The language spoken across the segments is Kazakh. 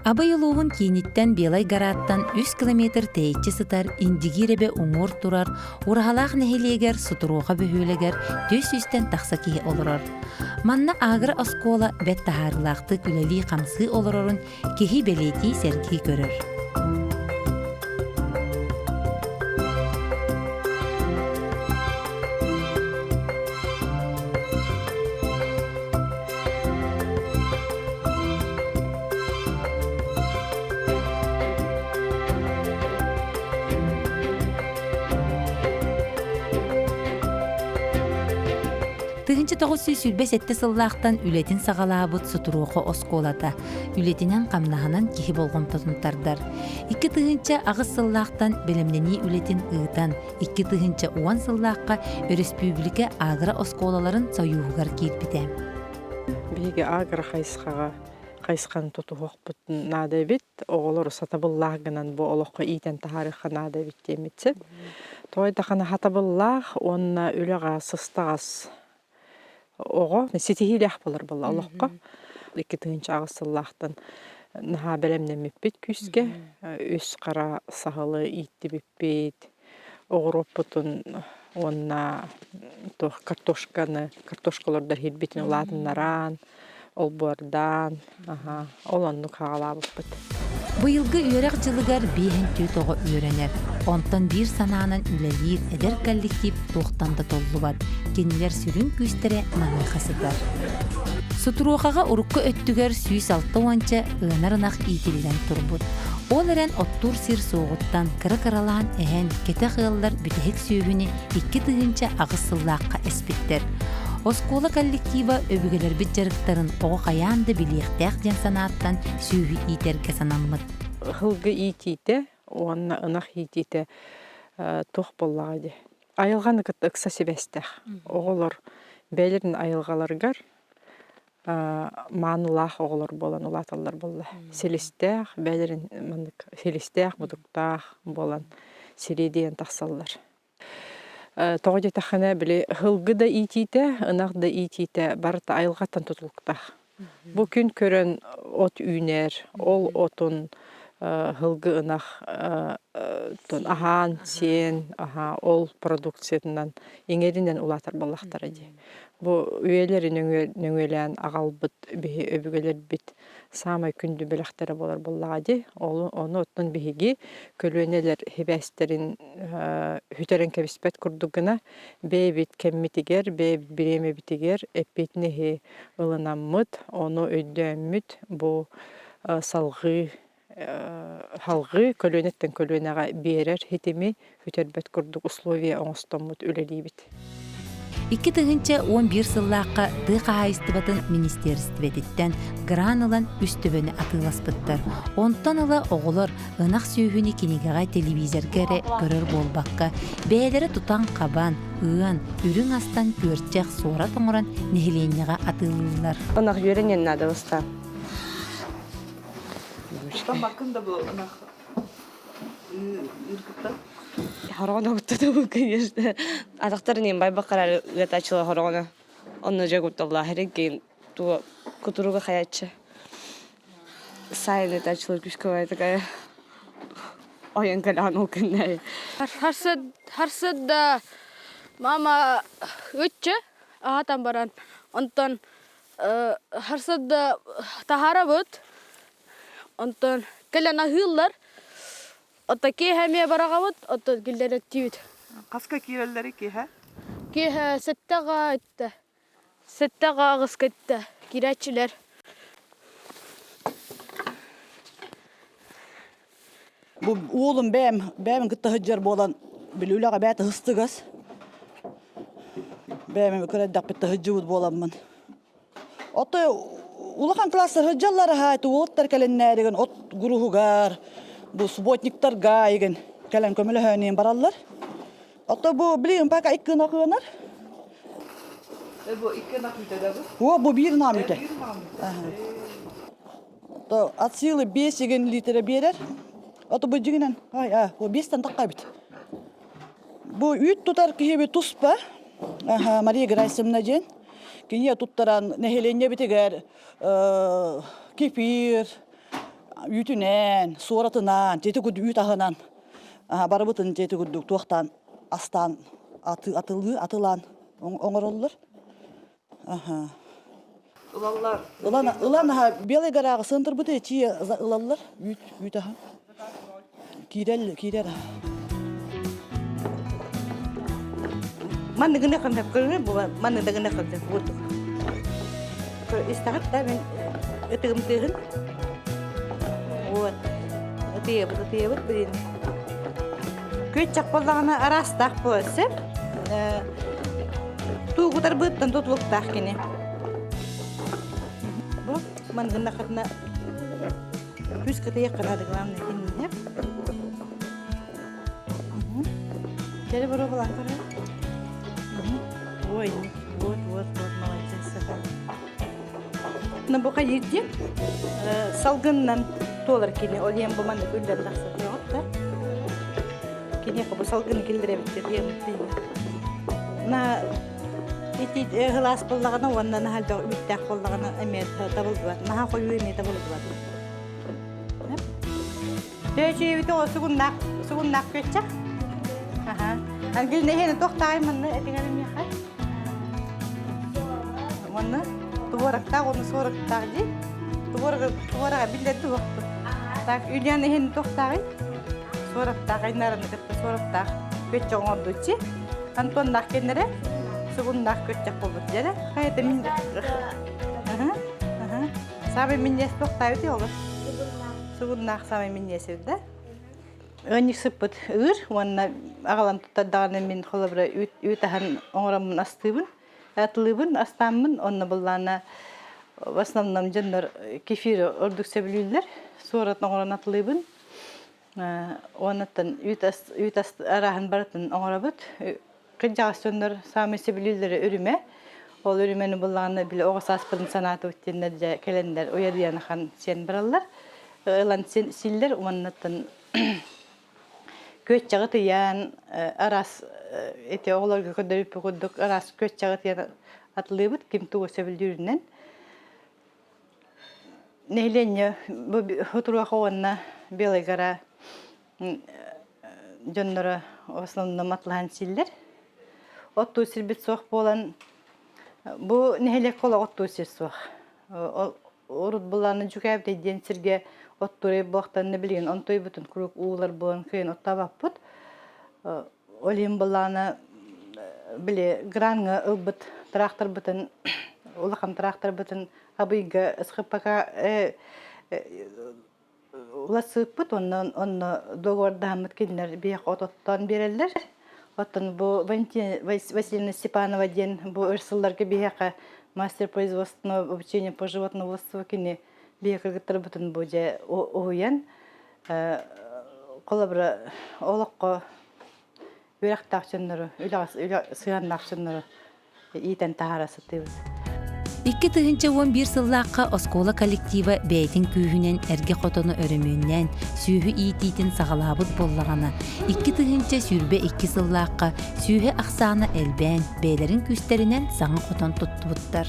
Абай улуғын кейниттен белай гараттан 3 километр тейітчі сытар индигиребе уңор турар, урахалақ нәхелегер сутуруға бөхөлегер дөс үстен тақса кей олырар. Манна агыр оскола бәт тахарылақты күләли қамсы олырарын кехи белети сәрги көрір. Тыгынчы 947 сыллақтан үлетін сағалабыт сутуруқы осколата, үлетінен қамнағынан кехи болғым тұтынтардар. 2 тыгынчы ағыз сыллақтан білімнені үлетін ұғытан, 2 тыгынчы 10 сыллаққа республика агра осколаларын сайуғығар кейтбітем. Беге агра қайсқан тұту оқпытын нады бет, оғылыр сатабыллағынан бұл олыққа ийтен тахарыққа нады бет деметсі. Тойдақаны хатабыллақ, онына үліға сыстағас оға сетихилях болар болла олыққа. 2 тыгынчы ағыз сыллақтан наға бәлемнен меппет күске, өс қара сағылы итті беппет, оғыр оппытын онына картошкалардар хелбетін ұлатынларан, олбуардан, оланны қағалабып бұд. Бұйылғы үйерек жылығар бейін түйтоғы үйренер. Онтан бір сананын үлелер әдер коллектив тоқтанды толы бад. Кенілер сүрін күстері наңай қасыдар. Сутуруқаға ұрыққы өттігер сүйіс алты уанча ығынарынақ итілден тұрбұд. Ол әрен оттур сир соғыттан кыры-кыралан әйін кеті қығылар бүтәхік сүйіні 2 тыгынча ағысыллаққа әспеттер. Оскола коллектива өбігілер біт жарықтарын оғы қаянды білектәқ ден санаттан сүйі итерге санаммыд. Хылғы итейті, онына ынақ итейті тоқ боллағады. Айылғаны күтті ұқса себестәқ. Оғылар бәлерін айылғаларғар манылақ оғылар болан, ұлаталар болла. Селестәқ, бәлерін селестәқ, мұдықтақ болан, середейін тақсалар. Тоғыды тақына біле хылғы да итейті, ынақ да итейті барыты айылғаттан тұтылықтақ. Бұл күн көрін от үйнер, ол отын хылғы ынақ ахан, сен, ол продукциятынан еңерінен ұлатар болақтар әде. Бұл үйелері нөңелен ағал бұд, өбігелер біт самай күнді біліқтері болар болағады. Оны отын бігеге көлөнелер хебәстерін хүтерін кәбіспет күрдігіна бей бит кәмметігер, бей біреме бітігер, әппетіне ұлынаммыд, оны өйдәммід, бұл салғы халғы көлөнеттен көлөнеға берер хетеми хүтербет күрдік условия оңыстаммыд өлелей бит. 2 тыгынча 11 сыллаққа дыға айыстыбатын министерстветтен гранылан үстібіні атыласпыттар. Онтан ұлы оғылыр ынақ сүйіні кенегеға телевизоргері көрір болбаққа. Бәлері тұтан қабан, ұйын, үрің астан көрчек сора тоңыран нехеленеға атылылар. Онақ үйренен нады ұста. Там бақында бұл ынақ үргітті. Хорогона өттеді бұл, конечно. Атақтарын ең бай баққарар өт ачылы хорогона. Оны жа көпталла әрек кейін күтіруға қаятшы. Сайын өт ачылы күшкі байды қая. Ойын кәліған ол күнне. Харсыда мама өтчі ағатан баран. Онтан харсыда тахара бұд. Онтан кәліған ағылар. Ота кеһәме барагавыт, ота гилдәре тиют. Қасқа кирелләре кеһә? Кеһә сеттәгә итте. Сеттәгә агыскытты. Кирәчләр. Бу улым бәм гытта хәҗәр болан билүләгә бәт хыстыгас. Бәм көрәдәк бит хәҗүд боламмын. Ота улахан класслар хәҗәлләре хәтү оттар кәленнәреген от гурухугар. Bu subotniktар гайген кәлән көмеле хәнен бараллар. Ата бу билем пака 2 накынар. Бу 2 накыйда бу? О, бу 1 намыйда. То от силы 5 литр берер. Ата бу жигенен, бу 5 тан такка бит. Бу үт тутар кебе туспа. Мария Грайсымна ден. Кине туттаран нехеленне битегер кефир Ütünен, suoratынан, jeti kudu üt ahınan. Barabıtın jeti kudu tuğtan astan atılan oңorollar. Ulallar. Ulan belay garağı sındır bıdı çiğ ılallar. Üt aha. Kirer. Mana guna kan kau buat mana dah guna kan buat. Kalau istirahat dah men itu kemtihan. Buat itu begini. Küçük kollarına arastak bolsa. Tu kutar betul tutluk tak kini. Bu mana guna kan Terus ketika kena dengan ini ya. Jadi baru pelanggar ya. Ой, вот, молодец. На бока едет, салгыннан толар кене, ол ем буманды гүлдер лақса жоқ та. Кене қабы салгын келдіре біттер, ем дейін. На ити ғылас болдағына, онна на халда үттәк болдағына әмет табылды бат. Наға қойу әмет табылды бат. Тәйші ебіті о сұғыннақ көтчәк. Ангелне хені тоқтағай мұнны әтіңәрім яқай. Оны туворактақ, оны сорактақ дей. Туораға білдетті оқты. Так, үйляны хені тоқтағай. Сорактақ, айнарыны кітті сорактақ. Көтчі оңырды өтші. Антоннақ кенері, сұғыннақ көтчәк болбыт жәрі. Қайты мен... Сабы меннес тоқтағай өте олы. Сұғыннақ сабы меннес өді. Önik sıpıt ır, onunla ağalam tutadağını min kolabra ütəhan oğramın astıbın, atılыбын, astamın, onunla bulağına в основном canlar kefir ordukça bilirler. Sonra oğran atılыбын, onattan üt arahan baratın oğrabıt. Kıcağısınlar samisi bilirler ürüme. Ol ürümenin bulağına bile oğas aspıdın sanatı üttenler kelenler uyarıyanı kan sen barallar. Ilan siller, onattan Kötçağı tiyan aras eti oğlarga ködürüp ködük aras kötçağı tiyan atılıyıbıt kim tuğu sevildiğinden. Nehlenye bu huturuğa koğanna belay gara jönlara oslanında matlahan siller. Ottu silbit soğuk bolan bu nehlek kola ottu sil soğuk. Orud bulanı cükayıp deyden sirge Otturayıp boğtan ne bileyim, ontoy bütün kuruk uğular boğan kıyın otta bakpıt. Olayım bulağına bile granğı ılbıt, traktör bütün, ulağın traktör bütün abıyga ıskıpaka ulasıp bıt, onu doğurda hamıt kelinler bir otottan bererler. Otun bu Василина Степанова ден bu ırсылlarga bir мастер производственного обучения по животноводству кини bir kırgıtları bütün boca oğuyan kolabra oğlakka ürak tağçınları, sığan tağçınları iyiden taharası tığız. 2011 сыллаққа оскола коллектива бәйтін күйінен әрге қотыны өрімінен сүйі иетейтін сағалабыт боллағана. 2000 сүрбе 2 сыллаққа сүйі ақсаны әлбән бәйлерін күстерінен саңы қотын тұттыбыттар.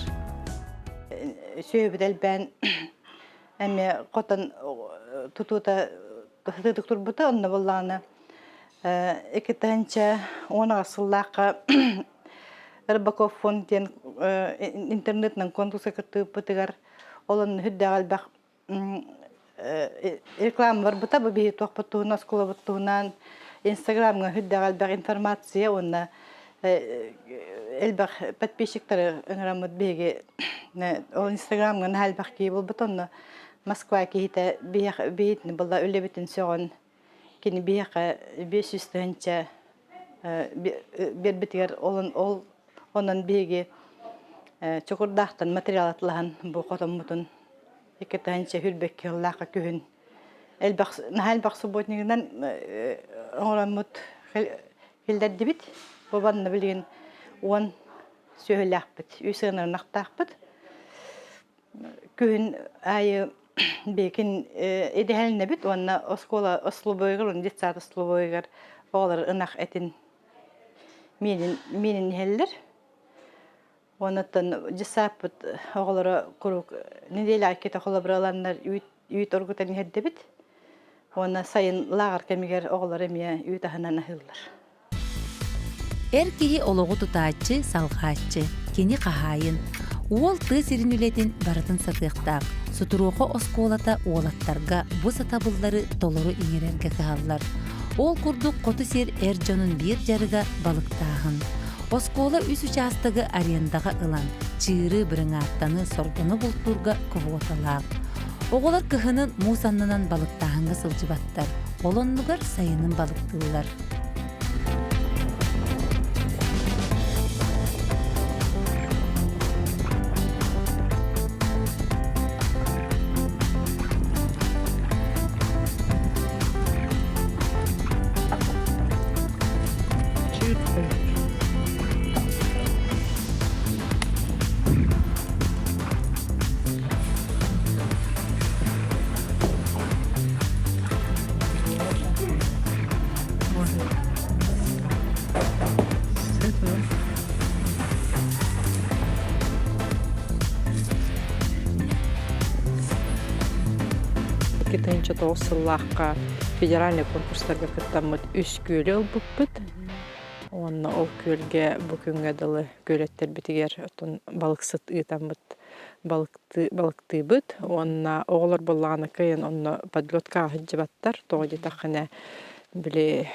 Сүйі біт әлбән әме қотын тұтуыта тұтыдық тұрбыты онны боллағана. 2010 сыллаққа Рыбаков фонден интернетнан конкурса кыртып бытыгар олон хүддәгәл бак реклама бар бута бу бии тохпотуна скола бутунан Инстаграмга хүддәгәл бак информация онна элбак подписчиктары ыңрамыт беге ол Инстаграмга хәл бак ки бу бутонна Москва ките биетне булда үлебитен сөгөн кини бияка 500 тенче бер ол Onun bege çokurdağtan material atlahan bu qotomutun iketänçe hülbek yıllaqa kühün. Elbaq nahal baq subotniginden oramut hildet dibit. Babanna bilgen on söhülaqbit. Üsünür naqtaqbit. Kühün ayı bekin edehelne bit onna oskola osluboygar on ditsat osluboygar olar ınaq etin minin heller. Ondan cisapıt oğulları kuruk nedeli akita kolaboralanlar үйт оргутан хеддебит. Оны сайын лагар кемигер оғылар эмие үйт ахынан ахыллар. Эр киһи олоҕу тутааччы, салҕааччы, кини хаһаайын. Уол тыыс ирин үлетин барытын сатыахтаах. Сутуруохо оскуолата уолаттарга бу сатабыллары толору иңерерге кыһаллар. Ол курдук хоту сир эр дьонун биир жарыга балыктааһын. Оскуола үс участагы арендага ылан, чыыры бырыңааттаны соргону бултурга кубуоталаах. Оголар кыһынын муусаннынан балыктааһынга сылжыбаттар. Олоннугар сайынын балыктыылар. Кетенче тоосыллааққа федеральный конкурстарга кыттаммыт үс көлі ылбыппыт. Онна ол көлге бүкүнгө дылы көлеттер битигер отун балыксыт ыытаммыт балыктыыбыт. Онна оголор боллаганы кыйын онна подлётка хыджыбаттар. Тоғыды тақына биле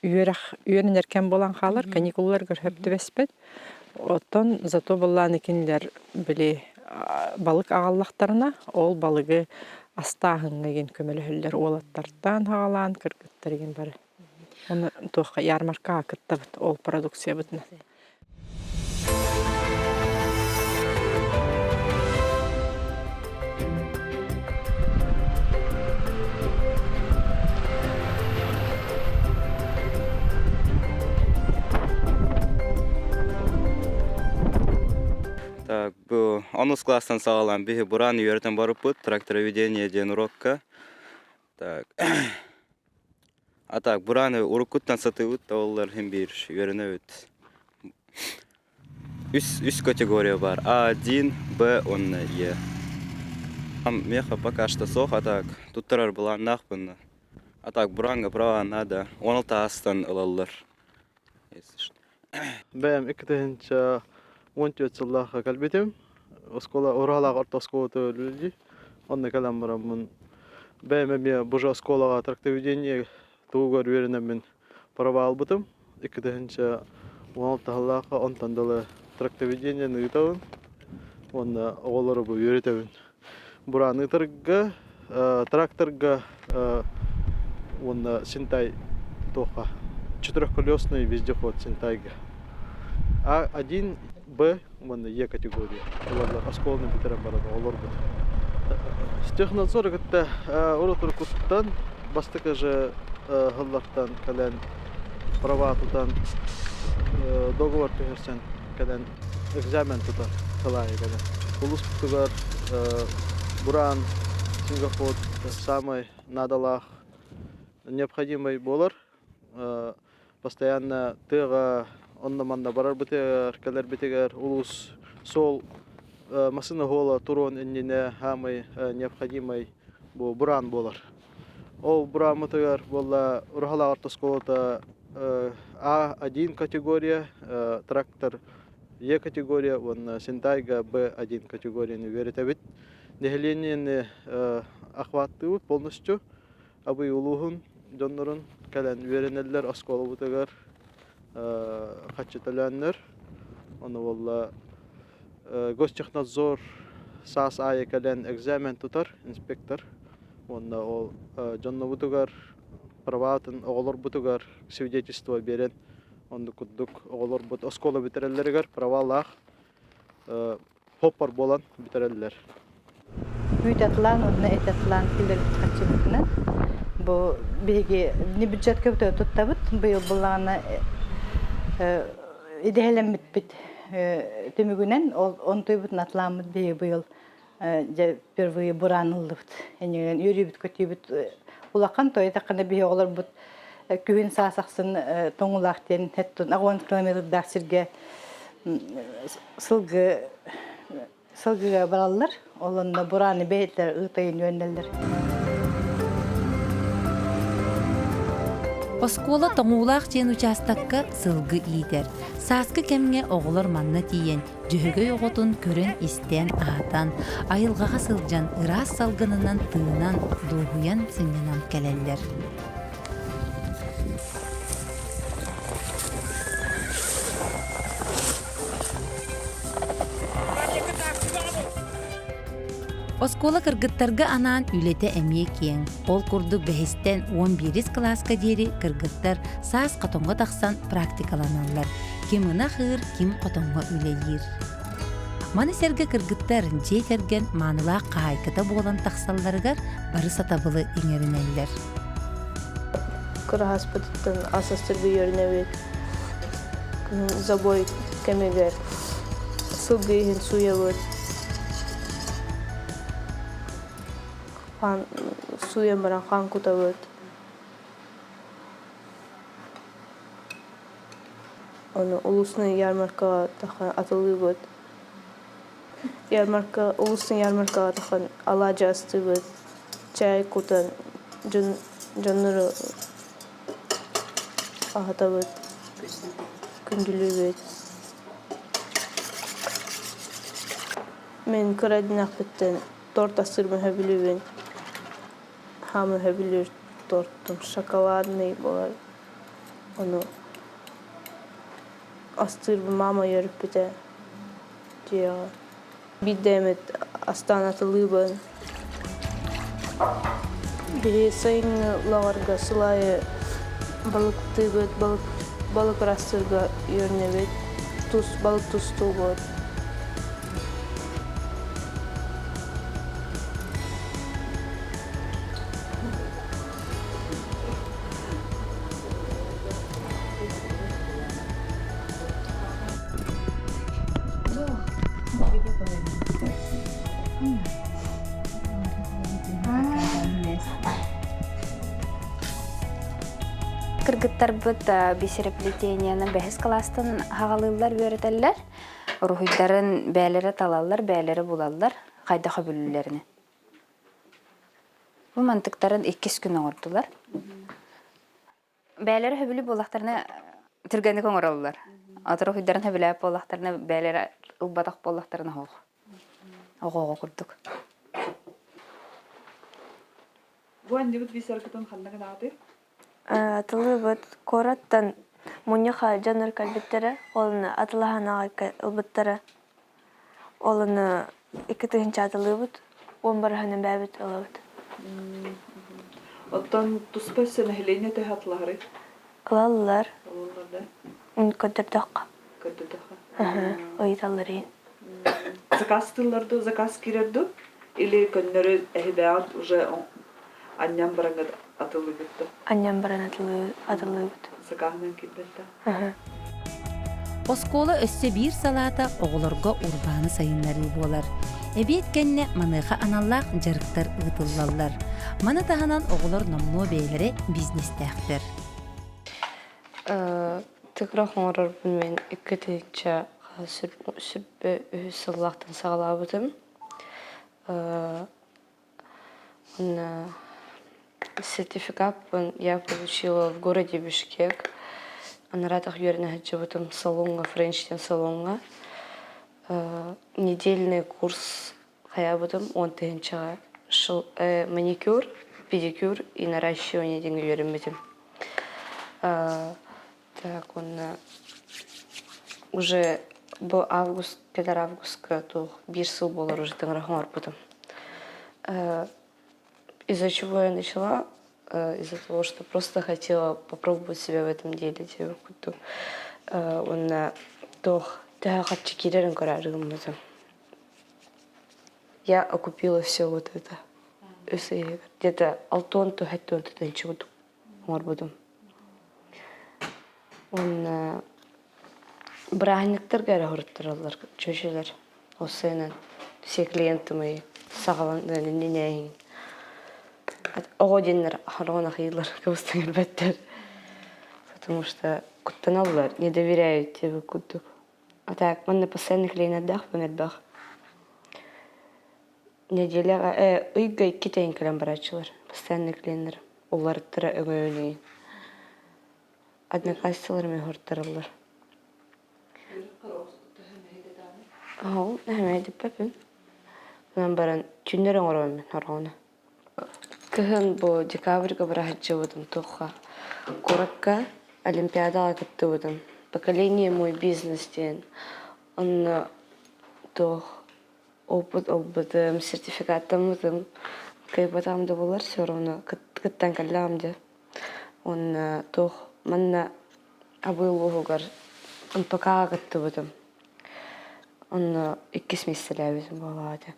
үйөрін эркен болан қалар, каникуллар көрөптү беспет. Отон зато болланы кинилер биле балык агаллақтарына ол балыгы астаһын ген көмөлөһөллөр уолаттардан хагалаан кыргыттар ген бары. Оны туохка ярмаркага кыттабыт ол продукция бытына. Так, bu 10 класстан сагалан бихи буран үйөртен барыппыт, трактороведение ден урокка. Так. А так, бураны урукуттан сатыбыт, олар хем бир үйөрөнөбүт. Үс категория бар. А1, Б, онна, Е. Меха пока что сох, а так, тут тарар была нахпынна. А так, буранга права надо, 16 астан ылалар. Если что. Бәм, икетенче 14 жыллаха калбетем. Оскола оралага ортоскоото люди. Онна калам барамын. Бәм эме бужа осколага трактоведение тугар веренемен права албытым. Икетенче 16 жыллаха онтандалы трактоведение нытабын. Онна оголары бу үйрөтөбүн. Бураны тырга тракторга онна синтай тоха. Четырехколесный вездеход синтайга. А1, Б, онна Е категория. Олар осколны битерен барады, олар бут. С технадзора кытта оротур куттан бастыка же хыллартан кален права тутан договор тегерсен кален экзамен тутан калай кален. Улус тугар буран сингоход самый надалах необходимый болар. Постоянно тыга оннаманда барар битер, келер битер, улус сол машина гола турон эннине хамый необходимый бу буран болар. Ол буран мотор болла урхала ортосколота А1 категория, трактор Е категория, он синтайга Б1 категорияны веретебит. Дехленияны охватывают полностью, абы улугун, донорун, кален веренеллер, осколы бутагар, хачеталяннер. Оны болла гостехнадзор саас айы кален экзамен тутар, инспектор. Оны ол жонно бутагар, праватын оголор бутагар, свидетельство берен. Онды куддук оголор бут оскола битереллергер, правалах хоппар болан битереллер. Үйтэтлан, одна этатлан килер качыбытына. Бу беги не бюджет көптө туттабыт. Быйыл буланы идеалем бит төмүгүнен он тойбут натламыт беги быйыл же первый буранылдыт. Энеген юрибит көтүбүт улакан тойда кана беги олар бут күн саасаксын тоңулактен хеттон 10 километр даксирге сылгы сылгыга бараллар. Олонда бураны бейтлер ытайын жөнелдер. Оскола тоңуулаах тиен участакка сылгы иитер. Сааскы кемге оголор манна тиен, жөһөгөй оготун көрөн истен аатан, айылгаға сылжан ыраас салгынынан тыынан, дуухуян сыңнанан келеллер. Оскола кыргыттарга анаан үлете эмие киен. Ол курдук бэхистен 11 класска диэри кыргыттар саас котонго тахсан практикаланаллар. Ким ына хыыр, ким котонго үлейир. Маны серге кыргыттар жейтерген маанылаа кайкыта болан тахсалларыгар бары сатабылы иңеринеллер. Кырахаспытыттан асастырбы йөрнебит. Забой кемегер. Сылгыйын суябыт. Суя баран хан кутабыт. Оны улусный ярмаркага тахан атылыбыт. Улусный ярмаркага тахан алажа астыбыт. Чай кутан жоннору ахатабыт. Күндүлүбүт. Мен кырадинак биттен торт астырмы хөбүлүбүн. Хамы хөбүлүр торттум. Шоколадный болар. Оны астырбы мама йөрүп бите. Жия. Бидемет астан атылыбын. Бири сайын лаварга сылайы балыктыбыт, балык растырга йөрнебет. Балык тусту бот. Кыргыттар быт бисереплетениянын бәхис класстан хагалылар бөрөтеллер. Рухуйдарын бәлері талаллар, бәлері булаллар, кайда хөбүлүләрне. Бу мантыктарын 2 күн оңордулар. Бәлері хөбүлү булактарына түргәнде коңораллар. Аты рухуйдарын хөбүләп булактарына бәлері ылбатак булактарына хог. Огого курдук. Бу андыбыт бисаркытын ханнага нааты? Атылыбыт кораттан муньяха жаныр калбиттері, олыны атылаханага ылбыттары. Олыны 2-тыгынча атылыбыт, 11-ханын бәбіт ылыбыт. Оттан туспайсын әхілейне тәхі атылағыры? Кылалылар. Олаларда? Көндірдіққа. Көндірдіққа? Ойдалырын. Заказ тылларды, заказ кирерді? Или көннері әхібәғын уже анням бараңға атылыбытты? Анням баран атылыбыт. Заказынан кирбетті? Оскола өссө бир салата оголорго урбаны сайыннары болар. Эбиет кенне маныха аналлах жарыктар ытыллаллар. Маны таханан оголор номно бейлери бизнестехтер. Тыграх оңорор мен 2-тыгынча сүрбе сыллақтан сағалабытым. Сертификат я получила в городе Бишкек. На ратах юрина животом салонга, френчтен салонга. Недельный курс хаябытым 10-тыгынча маникюр, педикюр и наращивание деньги юримитим. Так, он уже был август, когда августка, то бирсыл был уже тыграхом арбутым. Из-за чего я начала? Из-за того, что просто хотела попробовать себя в этом деле. Он я окупила все вот это. Где-то алтон, то хаттон, то ничего морбудом. Он брахниктер гәрі ғұрыттыралар, чөшелер. Осыйнан все клиенты мои сағаланды ненейін. Оғы денлер ағырғана қиылар, көбістің әлбәттер. Потому что куттаналар, не доверяют тебе куттук. А так, манна постоянно клиент отдах, пон отдах. неделяга ыйга 2 тайын кэлэн барачылар. Постоянно кленер. Олар тыра ögöйнейин. Одноклассниклар мен хортарылар. Ау, нәме дип пепин. Мен баран күннөр оңором мен хоргоны. Кыһын бу декабрьга бара хаджыбытым тухка. Куракка олимпиадага кыттыбытым. Поколение мой бизнес ден. Он тух опыт олбытым, сертификаттамытым. Кайбатам да болар все равно. Кыттан каллам де. Он тух манна абылугар. Он пока кыттыбытым. Он 2 месяцләбезем балады.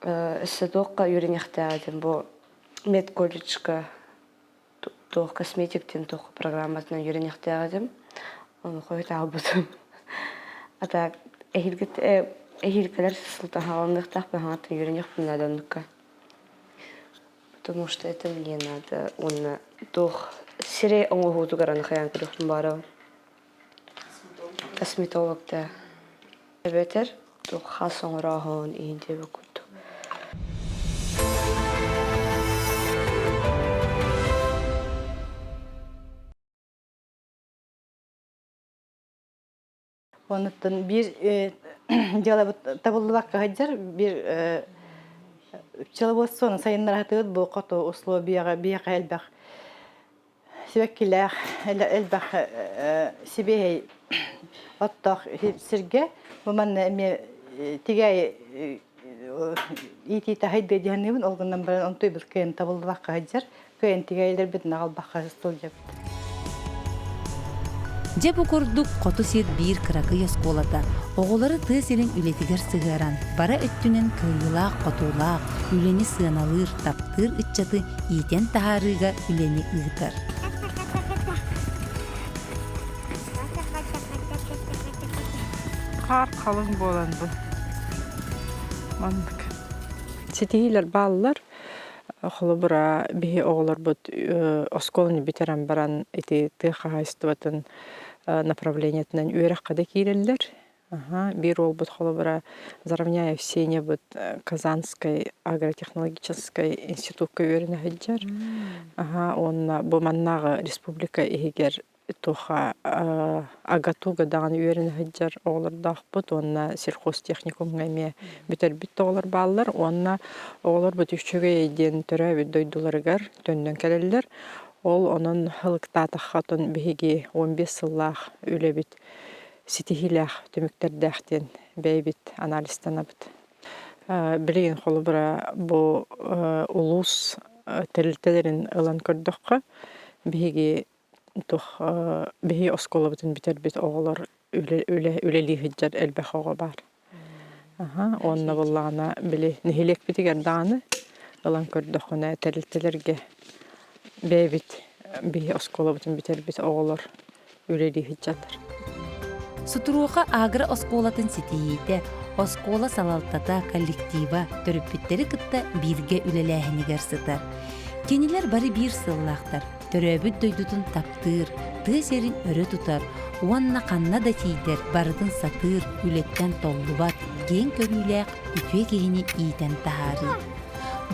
Садокка юринехтәдем бу мед колледжка тух косметиктен тух программасына юринехтәдем. Он койта албытым. Ата эхилкелер сылтан халындыктак бахатын юринехпин надонка. Потому что это мне надо. Он тух сире оңгохуту гараны хаян кырыктын бары. Косметолог да. Бетер тух хасоңрахон инде бекут. Онуттан бир жала табылдыбакка хаджар бир пчеловодствонун сайыннара хатыбыт бу кото условияга бияка элбах себеккилах элбах сибей оттох сирге буман эме тигай ити тахайд бедиһанныбын олгундан баран онтой бил кен табылдыбакка хаджар кен тигайлер битин агалбакка столжап. Же бу курдук коту сет бир кыракы осколата. Оголары тыыс элин үлетигер сыгыран. Бара өттүнен кыйылаак, котулаак, үлени сыаналыр, таптыр ытчаты иитен тахарыга үлени ыгытар. Кар калың болан бу. Мандык. Сетигилер баллар холобура бии оголор бут осколны битерен баран эти тыхайстыбатын направлениятынан үйрәккәдә кирелләр. Бир ол бут холобура заравняя все не бут Казанской агротехнологической институтка үйрәнә хаҗар. Он бу маннагы республика игер тоха агатуга даган үйрәнә хаҗар огларда бут онна сельхозтехникумга ме битер бит оглар баллар онна оглар бут үчүгө ден төрө бит дойдуларгар төндөн келеллер. Ол онун хылыкта хатын биги 15 сыллах үле бит ситихилах төмөктөрдәхтен бейбит анализтанабыт. Билген холбура бу улус телтелерин ылан көрдөккө биги тух биги осколобутун битер бит оголор үлели хиджар элбехого бар. Онна буллана били нихилек битигер даны ылан көрдөккө телтелерге бейбит биги осколобутун битер бит оголор үлели хиджатыр. Сутуруха агра осколатын ситиите, оскола салалтата коллектива төрөппиттери кытта бирге үлеләһинигер сытар. Кенилер бары бир сыллахтар, төрөбүт дойдутун таптыр, тысерин өрө тутар, уанна канна да тийтер, барытын сатыр, үлеттен толлубат, ген көрүләк, үтүе кейини иитен тахары.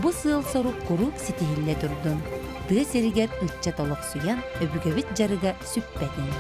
Бу сыл сорук курук ситихилле турдун. Тысеригер ытча толок суян, өбүгөбүт жарыга сүппетин.